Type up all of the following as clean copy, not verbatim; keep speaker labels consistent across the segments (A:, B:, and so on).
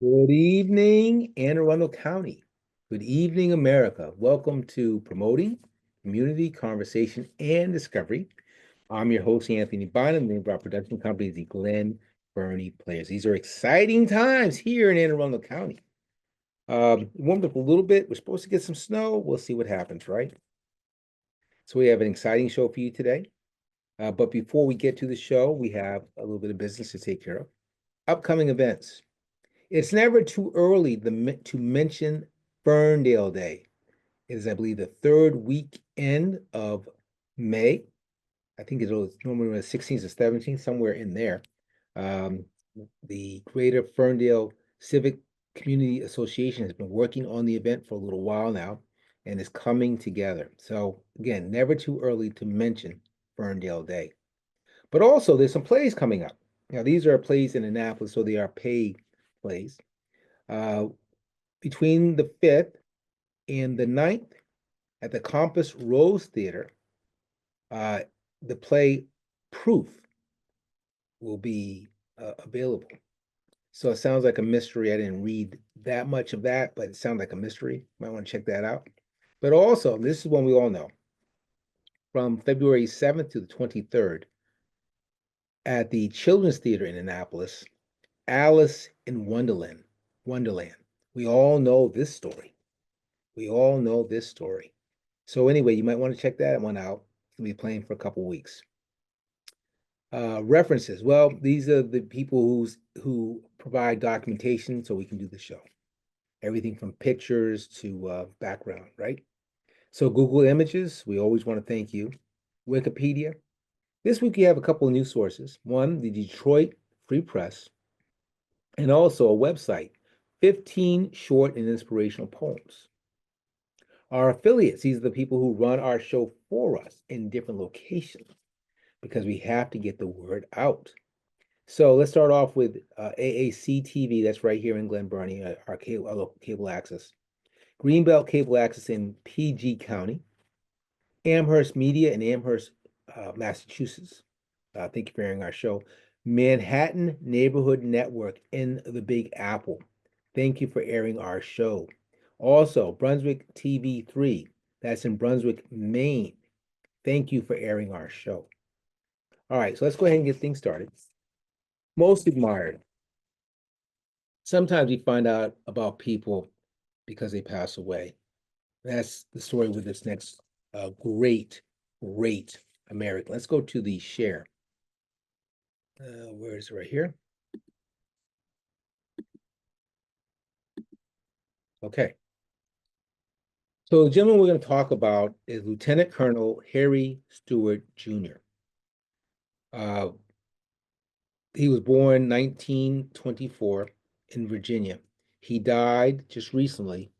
A: Good evening, Anne Arundel County. Good evening, America. Welcome to Promoting Community Conversation and Discovery. I'm your host, Anthony Bynum. The name of our production company is the Glen Burnie Players. These are exciting times here in Anne Arundel County. Warmed up a little bit. We're supposed to get some snow. We'll see what happens, right? So we have an exciting show for you today. But before we get to the show, we have a little bit of business to take care of. Upcoming events. It's never too early to mention Ferndale Day. It is, I believe, the third weekend of May. I think it's normally the 16th or 17th, somewhere in there. Um, the Greater Ferndale Civic Community Association has been working on the event for a little while now and is coming together. So again, never too early to mention Ferndale Day. But also there's some plays coming up. Now, these are plays in Annapolis, so they are paid plays. Uh, between the 5th and the 9th at the Compass Rose Theater, the play Proof will be available. So it sounds like a mystery. I didn't read that much of that, but it sounds like a mystery. Might want to check that out. But also, this is one we all know, from February 7th to the 23rd at the Children's Theater in Annapolis, Alice in Wonderland. Wonderland. We all know this story. We all know this story. So anyway, you might want to check that one out. It'll be playing for a couple weeks. References. Well, these are the people who provide documentation so we can do the show. Everything from pictures to background, right? So Google Images, we always want to thank you. Wikipedia. This week we have a couple of news sources. One, the Detroit Free Press, and also a website, 15 short and inspirational poems. Our affiliates, these are the people who run our show for us in different locations because we have to get the word out. So let's start off with AAC TV, that's right here in Glen Burnie, our local cable access. Greenbelt Cable Access in PG County. Amherst Media in Amherst, Massachusetts. Thank you for hearing our show. Manhattan Neighborhood Network in the Big Apple. Thank you for airing our show. Also, Brunswick TV3, that's in Brunswick, Maine. Thank you for airing our show. All right, so let's go ahead and get things started. Most admired. Sometimes we find out about people because they pass away. That's the story with this next great American. Let's go to the share. Where is it? Right here? Okay. So the gentleman we're going to talk about is Lieutenant Colonel Harry Stewart Jr. He was born 1924 in Virginia. He died just recently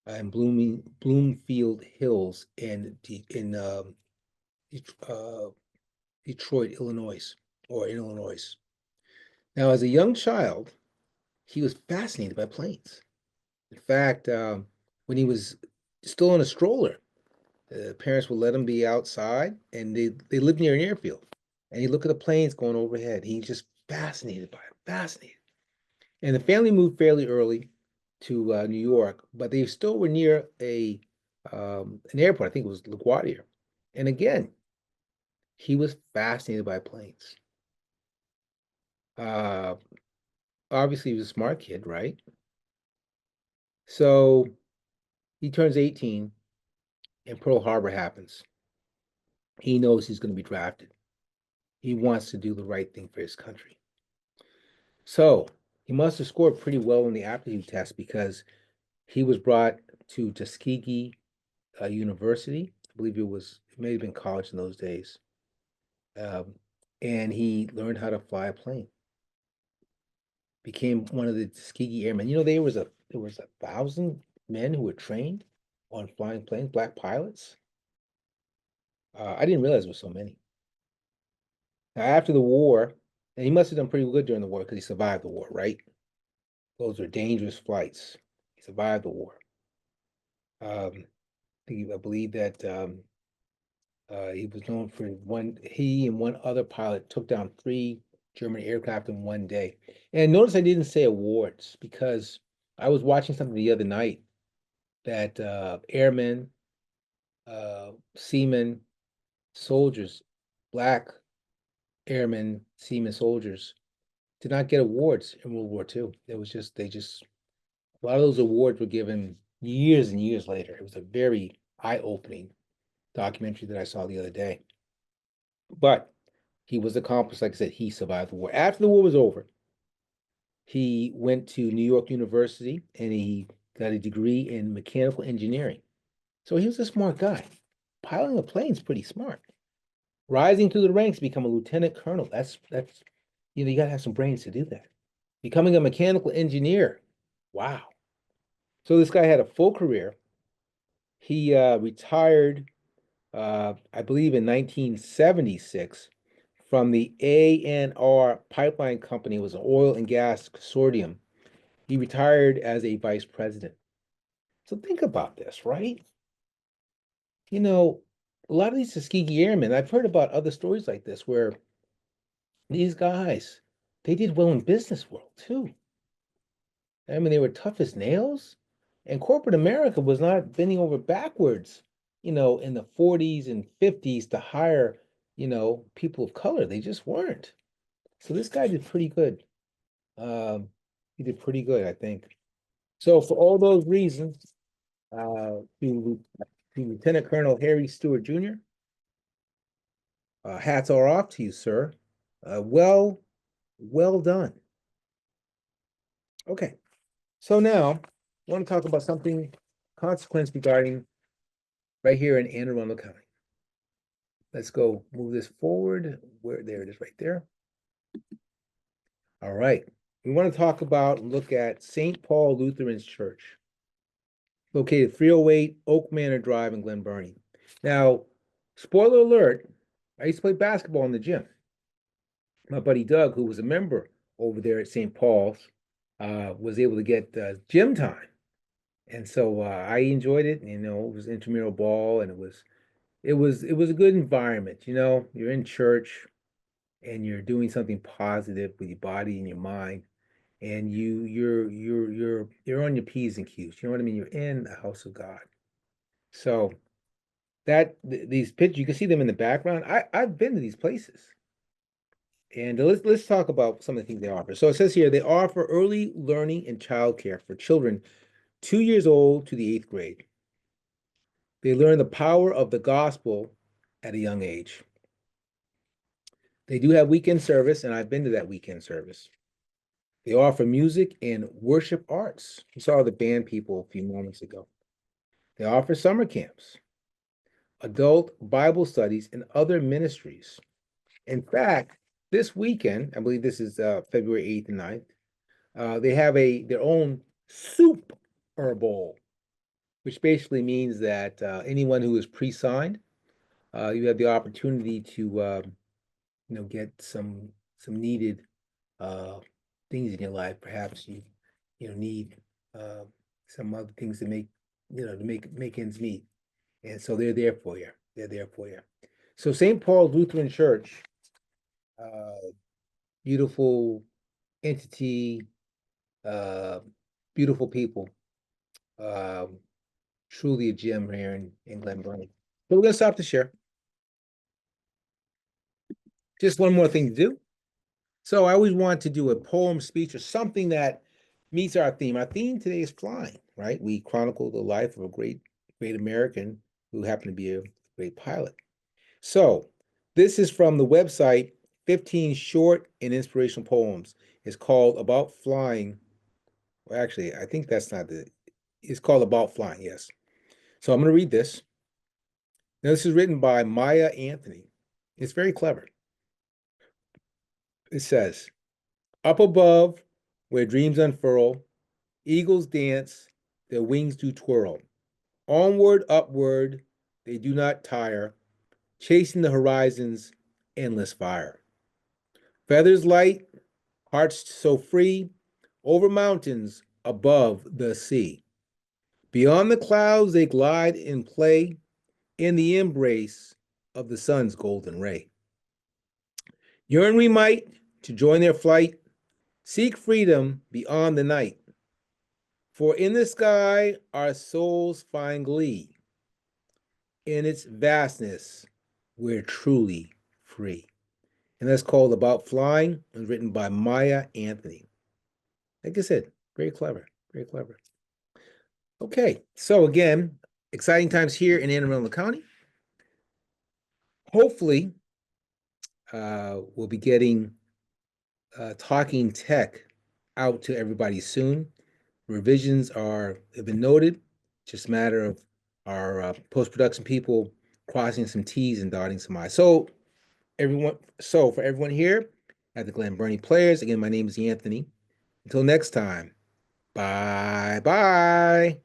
A: in Bloomfield Hills in Detroit, Illinois, or in Illinois. Now, as a young child, he was fascinated by planes. In fact, when he was still in a stroller, parents would let him be outside, and they lived near an airfield. And he'd look at the planes going overhead. He's just fascinated by it, fascinated. And the family moved fairly early to New York, but they still were near an airport. I think it was LaGuardia. And again, he was fascinated by planes. Uh, Obviously, he was a smart kid, right? So he turns 18 and Pearl Harbor happens. He knows he's going to be drafted. He wants to do the right thing for his country. So he must have scored pretty well in the aptitude test because he was brought to Tuskegee University. I believe it may have been college in those days. Um, and he learned how to fly a plane. Became one of the Tuskegee Airmen. You know, there was 1,000 men who were trained on flying planes, black pilots. I didn't realize there were so many. Now, after the war, and he must have done pretty good during the war because he survived the war, right? Those are dangerous flights. He survived the war. I believe that he was known for he and one other pilot took down 3 German aircraft in one day. And notice I didn't say awards because I was watching something the other night that airmen, seamen, soldiers, black airmen, seamen, soldiers did not get awards in World War II. It was just, a lot of those awards were given years and years later. It was a very eye-opening documentary that I saw the other day. But he was accomplished, like I said, he survived the war. After the war was over, he went to New York University and he got a degree in mechanical engineering. So he was a smart guy. Piloting a plane is pretty smart. Rising through the ranks, become a lieutenant colonel. That's you gotta have some brains to do that. Becoming a mechanical engineer. Wow. So this guy had a full career. He retired, I believe, in 1976 from the ANR Pipeline Company. It was an oil and gas consortium. He retired as a vice president. So think about this, right? You know, a lot of these Tuskegee Airmen, I've heard about other stories like this where these guys, they did well in business world too. I mean, they were tough as nails, and corporate America was not bending over backwards, in the 40s and 50s to hire, people of color. They just weren't. So this guy did pretty good. Um, he did pretty good, I think. So for all those reasons, to Lieutenant Colonel Harry Stewart Jr., hats are off to you, sir. Well done. Okay, so now I want to talk about something consequence regarding right here in Anne Arundel County. Let's go move this forward. There it is right there. All right. We want to talk about and look at St. Paul Lutheran Church, located 308 Oak Manor Drive in Glen, Burnie. Now, spoiler alert, I used to play basketball in the gym. My buddy Doug, who was a member over there at St. Paul's, was able to get gym time. And so I enjoyed it. It was intramural ball, and it was a good environment. You're in church and you're doing something positive with your body and your mind, and you're on your P's and Q's. You know what I mean? You're in the house of God. So these pictures, you can see them in the background. I've been to these places. And let's talk about some of the things they offer. So it says here they offer early learning and childcare for children 2 years old to the 8th grade. They learn the power of the gospel at a young age. They do have weekend service, and I've been to that weekend service. They offer music and worship arts. We saw the band people a few moments ago. They offer summer camps, adult Bible studies, and other ministries. In fact, this weekend, I believe this is February 8th and 9th, they have their own Super Bowl, which basically means that anyone who is pre-signed, you have the opportunity to get some needed things in your life. Perhaps you need some other things to make ends meet, and so they're there for you. They're there for you. So St. Paul's Lutheran Church, beautiful entity, beautiful people, truly a gem here in Glen Burnie. So we're gonna stop the share. Just one more thing to do. So I always want to do a poem, speech, or something that meets our theme. Our theme today is flying, right? We chronicle the life of a great American who happened to be a great pilot. So this is from the website 15 Short and Inspirational Poems. It's called About Flying. Well, actually, I think that's not it's called About Flying, yes. So I'm going to read this. Now, this is written by Maya Anthony. It's very clever. It says, up above, where dreams unfurl, eagles dance, their wings do twirl. Onward, upward, they do not tire, chasing the horizon's endless fire. Feathers light, hearts so free, over mountains, above the sea. Beyond the clouds they glide and play, in the embrace of the sun's golden ray. Yearn we might to join their flight, seek freedom beyond the night. For in the sky our souls find glee. In its vastness, we're truly free. And that's called About Flying. It was written by Maya Anthony. Like I said, very clever, very clever. Okay, so again, exciting times here in Anne Arundel County. Hopefully, we'll be getting Talking Tech out to everybody soon. Revisions have been noted. Just a matter of our post-production people crossing some T's and dotting some I's. So for everyone here at the Glen Burnie Players, again, my name is Anthony. Until next time, bye bye.